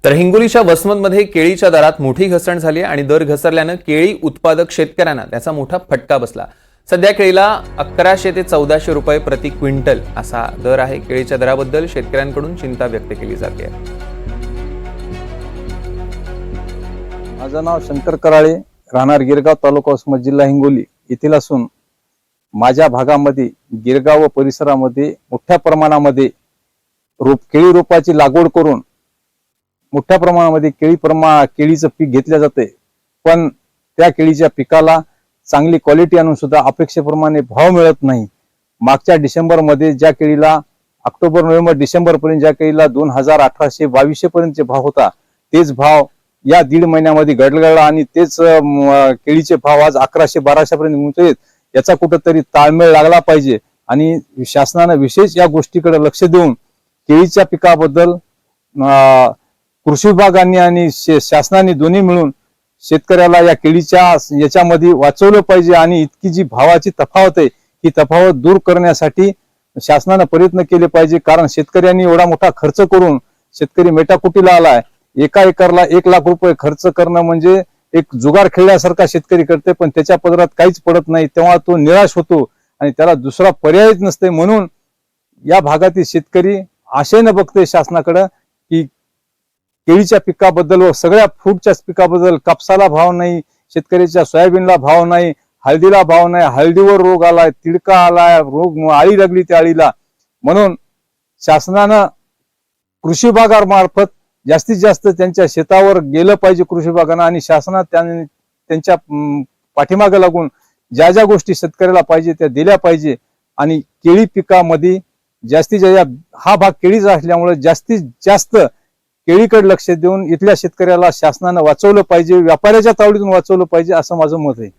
तर हिंगोलीच्या वसमतमध्ये केळीच्या दरात मोठी घसरण झाली आणि दर घसरल्यानं केळी उत्पादक शेतकऱ्यांना त्याचा मोठा फटका बसला। सध्या केळीला 1100 ते 1400 रुपये प्रति क्विंटल असा दर आहे। केळीच्या दराबद्दल शेतकऱ्यांकडून चिंता व्यक्त केली जाते। माझं नाव शंकर कराळे, राहणार गिरगाव, तालुका वसमत, जिल्हा हिंगोली येथील असून माझ्या भागामध्ये गिरगाव व परिसरामध्ये मोठ्या प्रमाणामध्ये केळी रोपाची लागवड करून मोठ्या प्रमाणामध्ये केळीचं पीक घेतले जाते। पण त्या केळीच्या पिकाला चांगली क्वालिटी आणून सुद्धा अपेक्षेप्रमाणे भाव मिळत नाही। मागच्या डिसेंबर मध्ये ज्या केळीला ऑक्टोबर नोव्हेंबर डिसेंबर पर्यंत ज्या केळीला 2100-2200 पर्यंतचे भाव होता, तेच भाव या दीड महिन्यामध्ये घडला आणि तेच केळीचे भाव आज 1100-1200 पर्यंत पोहोचले। याचा कुठेतरी ताळमेळ लागला पाहिजे आणि शासनाने विशेष या गोष्टीकडे लक्ष देऊन केळीच्या पिकाबद्दल कृषी विभागाने आणि शासनाने दोन्ही मिळून शेतकऱ्याला या केळीच्या याच्यामध्ये वाचवलं पाहिजे आणि इतकी जी भावाची तफावत आहे ही तफावत दूर करण्यासाठी शासनाने प्रयत्न केले पाहिजे। कारण शेतकऱ्यांनी एवढा मोठा खर्च करून शेतकरी मेटाकुटीला आलाय। एका एकरला 1 लाख रुपये खर्च करणं म्हणजे एक जुगार खेळल्यासारखा शेतकरी करते, पण त्याच्या पदरात काहीच पडत नाही। तेव्हा तो निराश होतो आणि त्याला दुसरा पर्यायच नसते। म्हणून या भागातील शेतकरी आशेने बघते शासनाकडे की केळीच्या पिकाबद्दल व सगळ्या फ्रूटच्या पिकाबद्दल। कापसाला भाव नाही, शेतकऱ्याच्या सोयाबीनला भाव नाही, हळदीला भाव नाही, हळदीवर रोग आलाय, तिडका आलाय, रोग आळी लागली त्या आळीला। म्हणून शासनानं कृषी विभागामार्फत जास्तीत जास्त त्यांच्या शेतावर गेलं पाहिजे कृषी विभागानं आणि शासनात त्यांच्या पाठीमागे लागून ज्या ज्या गोष्टी शेतकऱ्याला पाहिजे त्या दिल्या पाहिजे। आणि केळी पिकामध्ये जास्तीत जास्त हा भाग केळीचा असल्यामुळे जास्तीत जास्त केळीकडे लक्ष देऊन इथल्या शेतकऱ्याला शासनानं वाचवलं पाहिजे, व्यापाऱ्याच्या तावडीतून वाचवलं पाहिजे असं माझं मत आहे।